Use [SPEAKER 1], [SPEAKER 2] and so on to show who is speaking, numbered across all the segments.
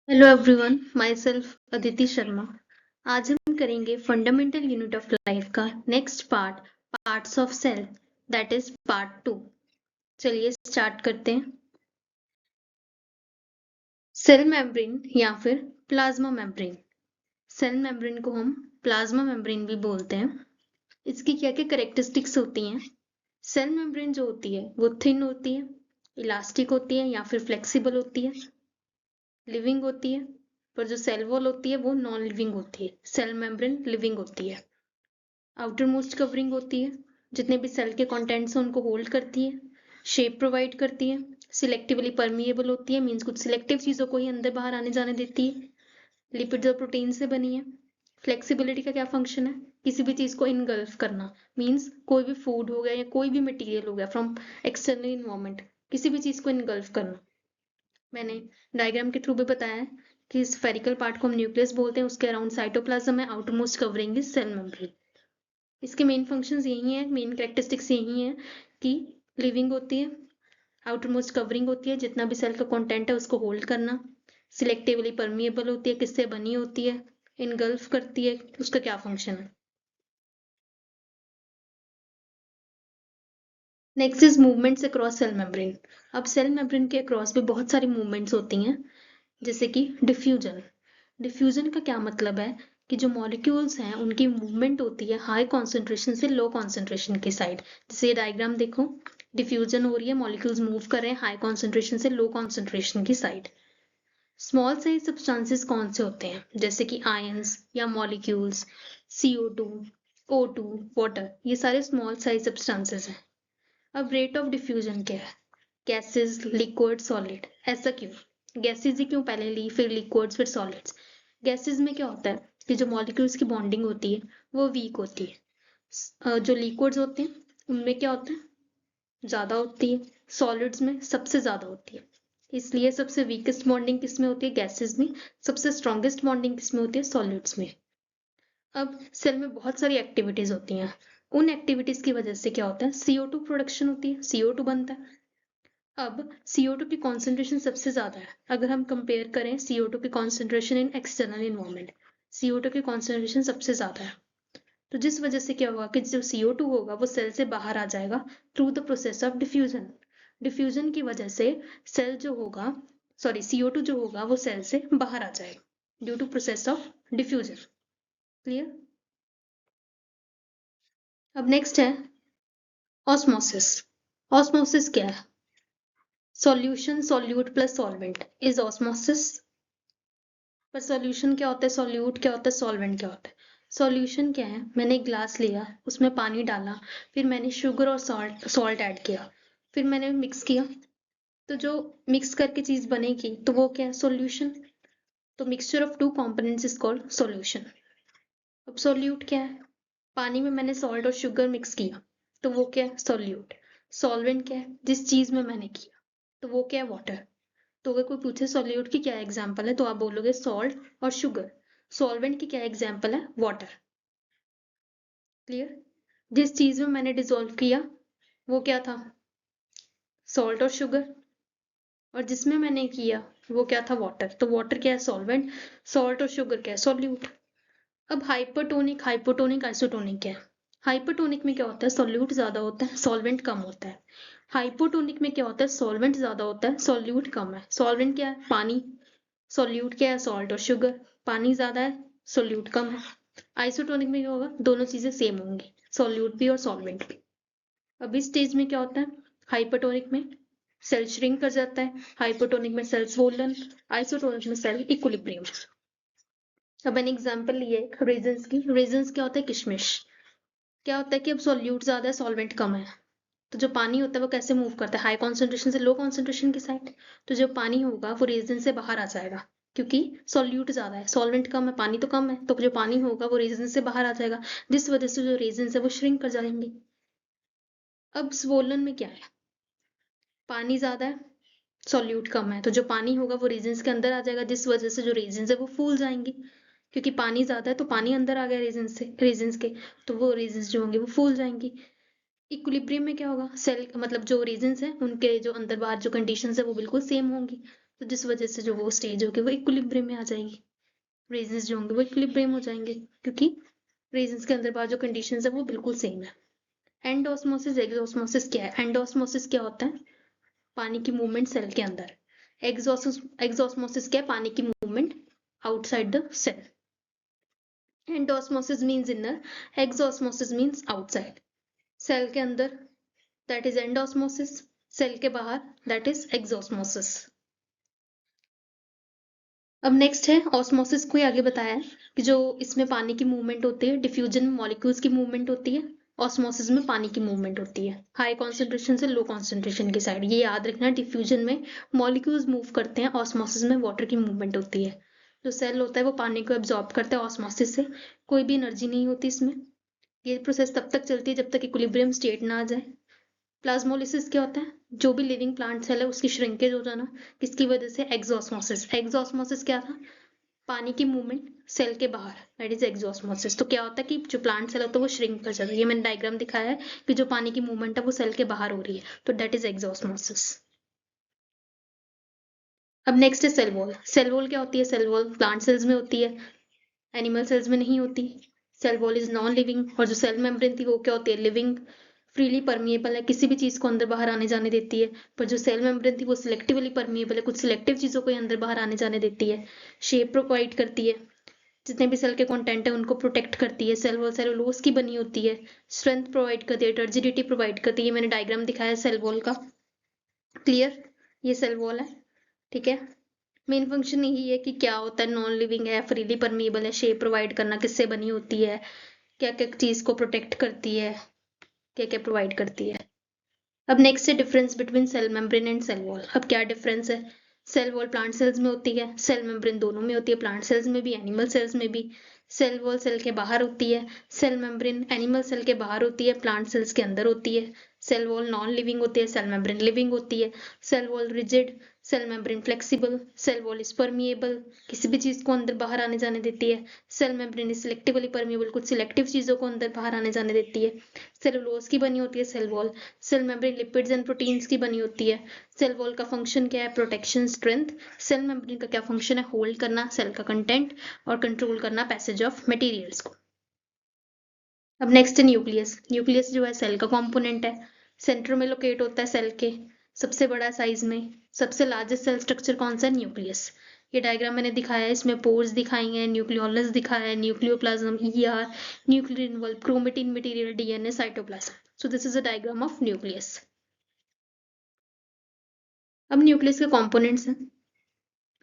[SPEAKER 1] Hello everyone, myself Aditi Sharma. आज हम करेंगे फंडामेंटल यूनिट ऑफ लाइफ का next part, parts of cell, that is part 2। चलिए start करते हैं। सेल मेम्ब्रेन या फिर प्लाज्मा मेम्ब्रेन। सेल मेम्ब्रेन को हम प्लाज्मा मेम्ब्रेन भी बोलते हैं। इसकी क्या क्या करेक्टरिस्टिक्स होती हैं? सेल मेम्ब्रेन जो होती है वो थिन होती है, इलास्टिक होती है या फिर फ्लेक्सिबल होती है, लिविंग होती है। पर जो सेल वॉल होती है वो नॉन लिविंग होती है, सेल मेम्ब्रेन लिविंग होती है। आउटर मोस्ट कवरिंग होती है, जितने भी सेल के कंटेंट्स हैं उनको होल्ड करती है, शेप प्रोवाइड करती है, सिलेक्टिवली परमिएबल होती है, मीन्स कुछ सिलेक्टिव चीजों को ही अंदर बाहर आने जाने देती है, लिपिड्स और प्रोटीन से बनी है। फ्लेक्सिबिलिटी का क्या फंक्शन है? किसी भी चीज को इनगल्फ करना, मीन्स कोई भी फूड हो गया या कोई भी मटेरियल हो गया फ्रॉम एक्सटर्नल इन्वायरमेंट, किसी भी चीज को इनगल्फ करना। मैंने डायग्राम के थ्रू भी बताया है कि स्फेरिकल पार्ट को हम न्यूक्लियस बोलते हैं, उसके अराउंड साइटोप्लाज्म है, outermost covering is cell membrane. इसके मेन फंक्शंस यही है, मेन कैरेक्टरिस्टिक्स यही है कि लिविंग होती है, आउटर मोस्ट कवरिंग होती है, जितना भी सेल का कंटेंट है उसको होल्ड करना, सिलेक्टिवली परमिएबल होती है, किससे बनी होती है, इनगल्फ करती है, उसका क्या फंक्शन है। Next is movements across cell membrane. अब सेल मेम्ब्रेन के अक्रॉस भी बहुत सारी मूवमेंट्स होती हैं, जैसे कि डिफ्यूजन। डिफ्यूजन का क्या मतलब है कि जो मॉलिक्यूल्स हैं उनकी मूवमेंट होती है हाई कॉन्सेंट्रेशन से लो कॉन्सेंट्रेशन की साइड। जैसे ये डायग्राम देखो, डिफ्यूजन हो रही है, मॉलिक्यूल्स मूव कर रहे हैं हाई कॉन्सेंट्रेशन से लो कॉन्सेंट्रेशन की साइड। स्मॉल साइज सब्सटेंसेस कौन से होते हैं? जैसे कि आयंस या मॉलिक्यूल्स, CO2, O2, वाटर, ये सारे स्मॉल साइज सब्सटेंसेस हैं। अब रेट ऑफ डिफ्यूजन क्या है? Gases, liquid, solid. ऐसा क्यों? गैसेस ही क्यों पहले ली, फिर लिक्विड्स, फिर सॉलिड्स? गैसेस में क्या होता है कि जो मॉलिक्यूल्स की बॉन्डिंग होती है वो वीक होती है। जो लिक्विड्स होते हैं उनमें क्या होता है, ज्यादा होती है। सॉलिड्स में सबसे ज्यादा होती है। इसलिए सबसे वीकेस्ट बॉन्डिंग किसमें होती है? गैसेस में। सबसे स्ट्रॉन्गेस्ट बॉन्डिंग किसमें होती है? सॉलिड्स में। अब सेल में बहुत सारी एक्टिविटीज होती हैं, उन एक्टिविटीज की वजह से क्या होता है, CO2 प्रोडक्शन होती है, CO2 बनता है। अब CO2 की कॉन्सेंट्रेशन सबसे ज्यादा है अगर हम कंपेयर करें CO2 की concentration in external environment. CO2 की कॉन्सेंट्रेशन सबसे ज्यादा है, तो जिस वजह से क्या होगा कि जो CO2 होगा वो सेल से बाहर आ जाएगा through the process of diffusion. Diffusion की वजह से सेल जो होगा, सॉरी, CO2 जो होगा वो सेल से बाहर आ जाएगा due to process of diffusion. Clear? अब नेक्स्ट है ऑस्मोसिस। ऑस्मोसिस क्या है? Solution solute plus solvent is osmosis. पर सॉल्यूशन क्या होता है, सॉल्यूट क्या होता है, सॉल्वेंट क्या होता है? सॉल्यूशन क्या है, मैंने एक ग्लास लिया, उसमें पानी डाला, फिर मैंने शुगर और सॉल्ट सॉल्ट ऐड किया, फिर मैंने मिक्स किया, तो जो मिक्स करके चीज बनेगी तो वो क्या है, सॉल्यूशन। तो mixture of two components is called solution. अब सॉल्यूट क्या है? पानी में मैंने सॉल्ट और शुगर मिक्स किया तो वो क्या है, सॉल्यूट। सॉल्वेंट क्या है? जिस चीज में मैंने किया तो वो क्या है, वाटर। तो अगर कोई पूछे सॉल्यूट की क्या एग्जाम्पल है तो आप बोलोगे सॉल्ट और शुगर। सॉल्वेंट की क्या एग्जाम्पल है, वाटर। क्लियर? जिस चीज में मैंने डिसॉल्व किया वो क्या था, सॉल्ट और शुगर, और जिसमें मैंने किया वो क्या था, वाटर। तो वाटर क्या है, सॉल्वेंट। सॉल्ट और शुगर क्या है, सॉल्यूट। अब हाइपरटोनिक, हाइपोटोनिक, आइसोटोनिक क्या है? हाइपरटोनिक में क्या होता है, सॉल्यूट ज्यादा होता है, सॉल्वेंट कम होता है। हाइपोटोनिक में क्या होता है, सॉल्वेंट ज्यादा होता है, सॉल्यूट कम है। सॉल्वेंट क्या है, पानी। सॉल्यूट क्या है, सॉल्ट और शुगर। पानी ज्यादा है, सॉल्यूट कम है। आइसोटोनिक में क्या होगा, दोनों चीजें सेम होंगी, सॉल्यूट भी और सॉल्वेंट भी। अब इस स्टेज में क्या होता है, हाइपरटोनिक में सेल श्रिंक कर जाता है, हाइपोटोनिक में सेल स्वोलन, आइसोटोनिक में सेल इक्विलिब्रियम। अब मैंने एग्जांपल लिए रेजन्स की। रेजन्स क्या होता है, किशमिश। क्या होता है कि अब सॉल्यूट ज्यादा है, सॉल्वेंट कम है, तो जो पानी होता है वो कैसे मूव करता है, हाई कॉन्सेंट्रेशन से लो कॉन्सेंट्रेशन की साइड। तो जो पानी होगा वो रेजन से बाहर आ जाएगा, क्योंकि सॉल्यूट ज्यादा है, सॉल्वेंट कम है, पानी तो कम है, तो जो पानी होगा वो रेजन से बाहर आ जाएगा, जिस वजह से जो रेजन है वो श्रिंक कर जाएंगे। अब स्वोलन में क्या है, पानी ज्यादा है, सॉल्यूट कम है, तो जो पानी होगा वो रीजन्स के अंदर आ जाएगा, जिस वजह से जो रीजन्स है वो फूल जाएंगी, क्योंकि पानी ज्यादा है तो पानी अंदर आ गया रीजन से, रीजन्स के, तो वो रीजन्स जो होंगे वो फूल जाएंगी। इक्विलिब्रियम में क्या होगा, सेल मतलब जो रीजन्स है उनके जो अंदर बाहर जो कंडीशंस है वो बिल्कुल सेम होंगी, तो जिस वजह से जो वो स्टेज होगी वो इक्विलिब्रियम में आ जाएगी, रेजन्स जो होंगे वो इक्विलिब्रियम हो जाएंगे, क्योंकि रेजन्स के अंदर बाहर जो कंडीशंस है वो बिल्कुल सेम है। एंडोस्मोसिस एक्सोस्मोसिस क्या है? एंडोस्मोसिस क्या होता है? पानी की मूवमेंट सेल के अंदर। एक्सोस्मोसिस क्या है? पानी की movement outside the cell. Endosmosis means inner, exosmosis means outside. Cell के अंदर दैट इज एंडोस्मोसिस, सेल के बाहर दैट इज एक्सोस्मोसिस। अब नेक्स्ट है ऑस्मोसिस को ही आगे बताया है कि जो इसमें पानी की मूवमेंट होती है, डिफ्यूजन में मॉलिक्यूल्स की मूवमेंट होती है, ऑस्मोसिस में पानी की मूवमेंट होती है, हाई कॉन्सेंट्रेशन से लो कॉन्सेंट्रेशन की साइड। ये याद रखना, डिफ्यूजन में मॉलिक्यूल्स मूव करते हैं, ऑस्मोसिस में वाटर की मूवमेंट होती है। जो सेल होता है वो पानी को एब्जॉर्ब करता है ऑस्मोसिस से, कोई भी एनर्जी नहीं होती इसमें। ये प्रोसेस तब तक चलती है जब तक इक्विलिब्रियम स्टेट ना आ जाए। प्लाज्मोलिसिस क्या होता है? जो भी लिविंग प्लांट सेल है उसकी श्रिंकेज हो जाना, किसकी वजह से? एक्सोस्मोसिस। एक्सोस्मोसिस क्या था? पानी की मूवमेंट सेल के बाहर, दैट इज एक्सोस्मोसिस। तो क्या होता है कि जो प्लांट सेल होता है वो श्रिंक कर जाता है। ये मैंने डायग्राम दिखाया है कि जो पानी की मूवमेंट है वो सेल के बाहर हो रही है, तो दैट इज एक्सोस्मोसिस। अब नेक्स्ट है सेल वॉल। सेल वॉल क्या होती है? सेल वॉल प्लांट सेल्स में होती है, एनिमल सेल्स में नहीं होती। Cell wall is non living. और जो सेल मेम्ब्रेन थी वो क्या होती है? लिविंग, फ्रीली परमिएबल है, किसी भी चीज को अंदर बाहर आने जाने देती है। पर जो सेल मेम्ब्रेन थी वो सिलेक्टिवली परमिएबल है, कुछ सिलेक्टिव चीजों को अंदर बाहर आने जाने देती है, शेप प्रोवाइड करती है, जितने भी सेल के कंटेंट है उनको प्रोटेक्ट करती है। सेल वॉल सेलुलोज की बनी होती है, स्ट्रेंथ प्रोवाइड करती है, टर्जिडिटी प्रोवाइड करती है। मैंने डायग्राम दिखाया सेल वॉल का, क्लियर? ये सेल वॉल है, ठीक है। मेन फंक्शन यही है कि क्या होता है, नॉन लिविंग है, फ्रीली परमिएबल है, शेप प्रोवाइड करना, किससे बनी होती है, क्या क्या चीज को प्रोटेक्ट करती है, क्या क्या प्रोवाइड करती है। अब नेक्स्ट है difference between cell membrane and cell wall. अब क्या डिफरेंस है? सेल वॉल प्लांट सेल्स में होती है, सेल मेम्ब्रेन दोनों में होती है, प्लांट सेल्स में भी एनिमल सेल्स में भी। सेल वॉल सेल के बाहर होती है, सेल मेम्ब्रेन एनिमल सेल के बाहर होती है, प्लांट सेल्स के अंदर होती है। सेल वॉल नॉन लिविंग होती है, सेल मेम्ब्रेन लिविंग होती है। Cell wall rigid, cell membrane flexible. Cell wall is permeable, किसी भी चीज को अंदर बाहर आने जाने देती है। Cell membrane is selectively permeable, कुछ सिलेक्टिव चीजों को अंदर बाहर आने जाने देती है। सेलुलोज की बनी होती है cell wall. Cell membrane lipids and proteins की बनी होती है। सेल वॉल का फंक्शन क्या है? Protection, strength. सेल मेम्ब्रेन का क्या फंक्शन है? होल्ड करना सेल का कंटेंट और कंट्रोल करना पैसेज ऑफ मटेरियल्स को। अब नेक्स्ट है न्यूक्लियस। न्यूक्लियस जो है सेल का कंपोनेंट है, सेंटर में लोकेट होता है सेल के, सबसे बड़ा साइज में। सबसे लार्जेस्ट सेल स्ट्रक्चर कौन सा है? न्यूक्लियस। ये डायग्राम मैंने दिखाया है, इसमें पोर्स दिखाई हैं, न्यूक्लियोलस दिखाया है, nucleoplasm, ER, nuclear involve, chromatin material, DNA, cytoplasm. So this is a diagram of nucleus. अब न्यूक्लियस के कंपोनेंट्स हैं,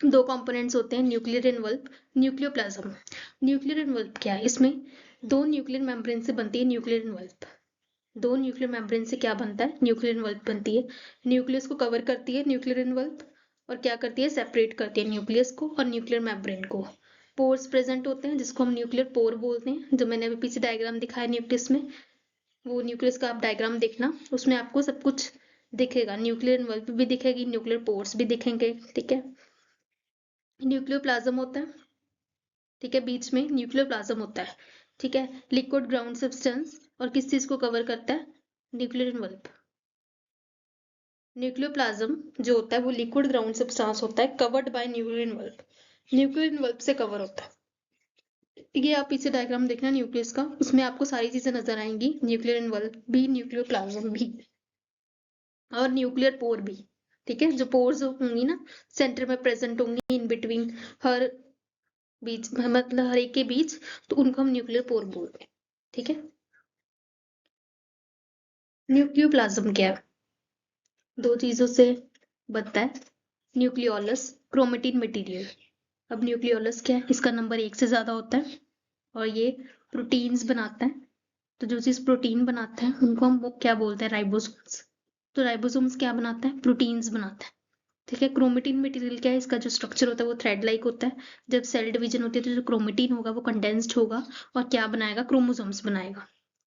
[SPEAKER 1] दो कंपोनेंट्स होते हैं, nuclear involve, nucleoplasm. Nuclear involve क्या है? इसमें दो न्यूक्लियर मेम्ब्रेन से बनती है न्यूक्लियर इन्वॉल्व। दो न्यूक्लियर मेम्ब्रेन से क्या बनता है? न्यूक्लियर इन्वॉल्व बनती है। न्यूक्लियस को कवर करती है न्यूक्लियर इन्वॉल्व, और क्या करती है? सेपरेट करती है न्यूक्लियस को और न्यूक्लियर मेम्ब्रेन को। पोर्स प्रेजेंट होते हैं जिसको हम न्यूक्लियर पोर बोलते हैं, जो मैंने अभी पीछे डायग्राम दिखाया न्यूक्लियस में, वो न्यूक्लियस का आप डायग्राम देखना, उसमें आपको सब कुछ दिखेगा, न्यूक्लियर इन्वॉल्व भी दिखेगी, न्यूक्लियर पोर्स भी दिखेंगे, ठीक है। न्यूक्लियोप्लाज्म होता है, ठीक है, बीच में न्यूक्लियोप्लाज्म होता है, ठीक है, लिक्विड ग्राउंड सब्सटेंस, और किस चीज को कवर करता है? Nuclear involve. न्यूक्लियोप्लाज्म जो होता है वो लिक्विड ग्राउंड सब्सटेंस होता है, covered by nuclear involve, nuclear involve से कवर होता है। ये आप पीछे डायग्राम देखना न्यूक्लियस का, उसमें आपको सारी चीजें नजर आएंगी, न्यूक्लियर इन्वॉल्व भी, न्यूक्लियोप्लाज्म भी, और न्यूक्लियर पोर भी, ठीक है। जो पोर्स होंगी ना सेंटर में प्रेजेंट होंगी, इन बिटवीन, हर बीच, मतलब हर एक के बीच, तो उनको हम न्यूक्लियर पोर बोलते हैं, ठीक है। न्यूक्लियोप्लाज्म क्या है? दो चीजों से बनता है, न्यूक्लियोलस, क्रोमेटिन मटेरियल। अब न्यूक्लियोलस क्या है? इसका नंबर 1 से ज्यादा होता है, और ये प्रोटीन्स बनाता है। तो जो चीज प्रोटीन बनाता है उनको हम वो क्या बोलते हैं? राइबोसोम्स। तो राइबोसोम्स क्या बनाता है? प्रोटीन्स बनाता है, ठीक है। क्रोमेटिन मटेरियल क्या है? इसका जो स्ट्रक्चर होता है वो थ्रेड लाइक होता है। जब सेल डिवीजन होती है तो जो क्रोमेटिन होगा वो कंडेंस्ड होगा और क्या बनाएगा? क्रोमोसोम्स बनाएगा,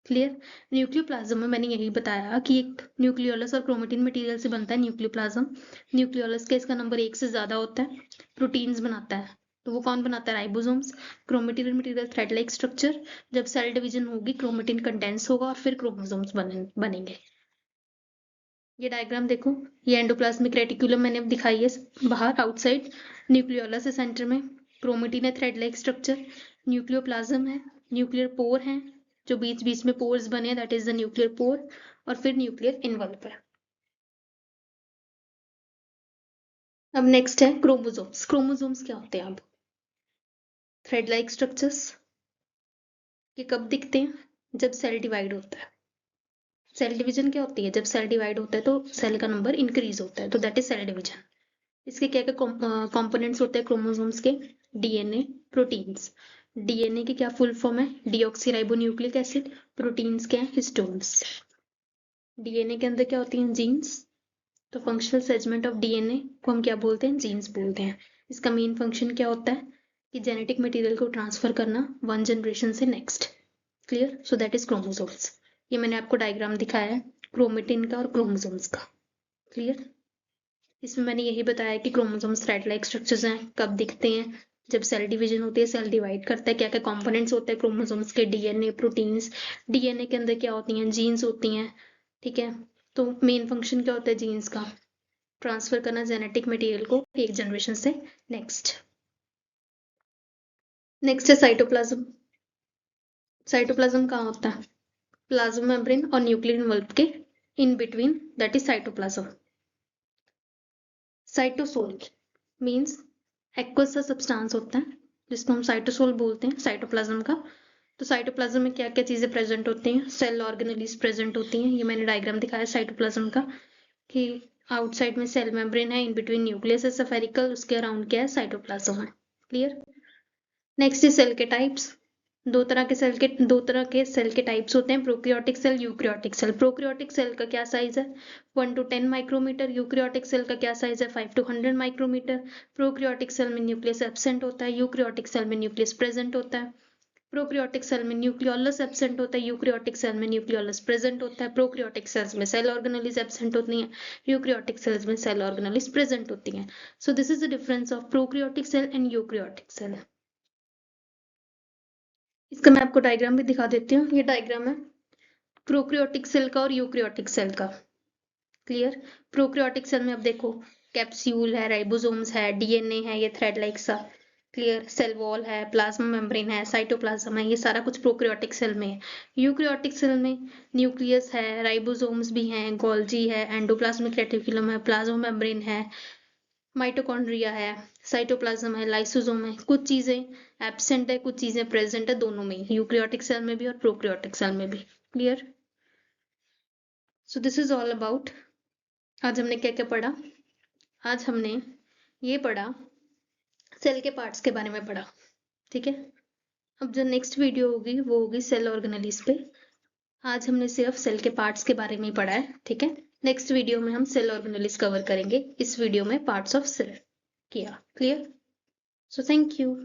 [SPEAKER 1] क्लियर। न्यूक्लियोप्लाज्म में मैंने यही बताया कि एक न्यूक्लियोलस और क्रोमेटिन मटेरियल से बनता है न्यूक्लियोप्लाज्म। न्यूक्लियोलस का इसका नंबर 1 से ज्यादा होता है, प्रोटीन्स बनाता है, तो वो कौन बनाता है? Ribosomes. Chromatin material thread like structure, जब सेल डिवीजन होगी क्रोमेटिन कंडेंस होगा और फिर क्रोमोसोम्स बनेंगे। ये डायग्राम देखो, ये एंडोप्लाज्मिक रेटिकुलम मैंने अब दिखाई है बाहर आउटसाइड, न्यूक्लियोलस है सेंटर में, क्रोमेटिन है थ्रेड लाइक स्ट्रक्चर, न्यूक्लियोप्लाज्म है, न्यूक्लियर पोर है जो बीच बीच में पोर्स बने, that is the nuclear pore, और फिर न्यूक्लियर इन्वल्प है। अब नेक्स्ट है क्रोमोसोम्स। क्रोमोसोम्स क्या होते हैं? अब थ्रेड लाइक स्ट्रक्चर्स, ये कब दिखते हैं? जब सेल डिवाइड होता है। सेल डिवीजन क्या होती है? जब सेल डिवाइड होता है तो सेल का नंबर इंक्रीज होता है, तो दैट इज सेल डिवीजन। इसके क्या क्या कंपोनेंट्स होते हैं क्रोमोसोम्स के? DNA, proteins. डीएनए की क्या फुल फॉर्म है? Deoxyribonucleic acid. प्रोटीन्स क्या है? हिस्टोन्स। डीएनए के अंदर क्या होती हैं? जीन्स। तो फंक्शनल सेगमेंट ऑफ डीएनए को हम क्या बोलते हैं? जीन्स बोलते हैं। इसका मेन फंक्शन क्या होता है? कि जेनेटिक मटेरियल को ट्रांसफर करना वन जनरेशन से next. Clear? So that is chromosomes. ये मैंने आपको डायग्राम दिखाया है क्रोमेटिन का और क्रोमोसोम्स का। क्लियर? इसमें मैंने यही बताया कि क्रोमोसोम्स थ्रेड लाइक स्ट्रक्चर्स हैं, कब दिखते हैं? जब सेल डिवीजन होती है, सेल डिवाइड करता है, क्या क्या कंपोनेंट्स होते हैं क्रोमोसोम्स के? DNA, proteins. डीएनए के अंदर क्या होती हैं? जीन्स होती हैं। ठीक है, तो मेन फंक्शन क्या होता है जीन्स का? ट्रांसफर करना जेनेटिक मटेरियल को एक जनरेशन से नेक्स्ट। नेक्स्ट है साइटोप्लाज्म। साइटोप्लाज्म कहाँ होता है? प्लाज्मा मेम्ब्रेन और न्यूक्लियर इन्वॉल्व के in between, that is cytoplasm. Cytosol means aqueous सा सब्सटेंस होता है जिसको हम साइटोसोल बोलते हैं, साइटोप्लाज्म का। तो साइटोप्लाज्म में क्या क्या चीजें प्रेजेंट होती हैं? सेल ऑर्गेनेलिस प्रेजेंट होती हैं। ये मैंने डायग्राम दिखाया साइटोप्लाज्म का कि आउटसाइड में सेल मेम्ब्रेन है, इन बिटवीन न्यूक्लियस है स्फेरिकल, उसके अराउंड क्या है? साइटोप्लाज्म है। क्लियर? नेक्स्ट इज सेल के टाइप्स। दो तरह के सेल के टाइप्स होते हैं, prokaryotic cell, eukaryotic cell. Prokaryotic cell का क्या साइज है? 1 to 10 माइक्रोमीटर। यूकैरियोटिक सेल का क्या साइज है? 5 to 100 माइक्रोमीटर। प्रोकैरियोटिक सेल में न्यूक्लियस एब्सेंट होता है, यूकैरियोटिक सेल में न्यूक्लियस प्रेजेंट होता है। प्रोकैरियोटिक सेल में न्यूक्लियोलस एब्सेंट होता है, यूकैरियोटिक सेल में न्यूक्लियोलस प्रेजेंट होता है। प्रोकैरियोटिक सेल्स में सेल ऑर्गेनेलिस एब्सेंट होती हैं, यूकैरियोटिक सेल्स में सेल ऑर्गेनेलिस प्रेजेंट होती हैं। So this is the difference of prokaryotic cell and eukaryotic cell. इसका मैं आपको डायग्राम भी दिखा देती हूँ। ये डायग्राम है प्रोकैरियोटिक सेल का और यूकैरियोटिक सेल का। क्लियर? प्रोकैरियोटिक सेल में अब देखो कैप्सूल है, राइबोसोम्स है, डीएनए है, ये थ्रेड लाइक सा। क्लियर? सेल वॉल है, प्लाज्मा मेम्ब्रेन है, साइटोप्लाज्म है, ये सारा कुछ प्रोकैरियोटिक सेल में है। यूकैरियोटिक सेल में न्यूक्लियस है, राइबोसोम्स भी हैं, गोल्जी है, एंडोप्लाज्मिक रेटिकुलम है, प्लाज्मा मेम्ब्रेन है, माइटोकॉन्ड्रिया है, साइटोप्लाज्म है, लाइसोसोम है। कुछ चीजें एब्सेंट है, कुछ चीजें प्रेजेंट है, दोनों में, यूकैरियोटिक सेल में भी और प्रोकैरियोटिक सेल में भी। Clear? So this is all about. आज हमने क्या क्या पढ़ा? आज हमने ये पढ़ा, सेल के पार्ट्स के बारे में पढ़ा। ठीक है, अब जो नेक्स्ट वीडियो होगी वो होगी सेल ऑर्गेनेलिस पे। आज हमने सिर्फ सेल के पार्ट्स के बारे में ही पढ़ा है। ठीक है, नेक्स्ट वीडियो में हम सेल ऑर्गेनेलिस कवर करेंगे। इस वीडियो में पार्ट्स ऑफ सेल किया। क्लियर? So thank you.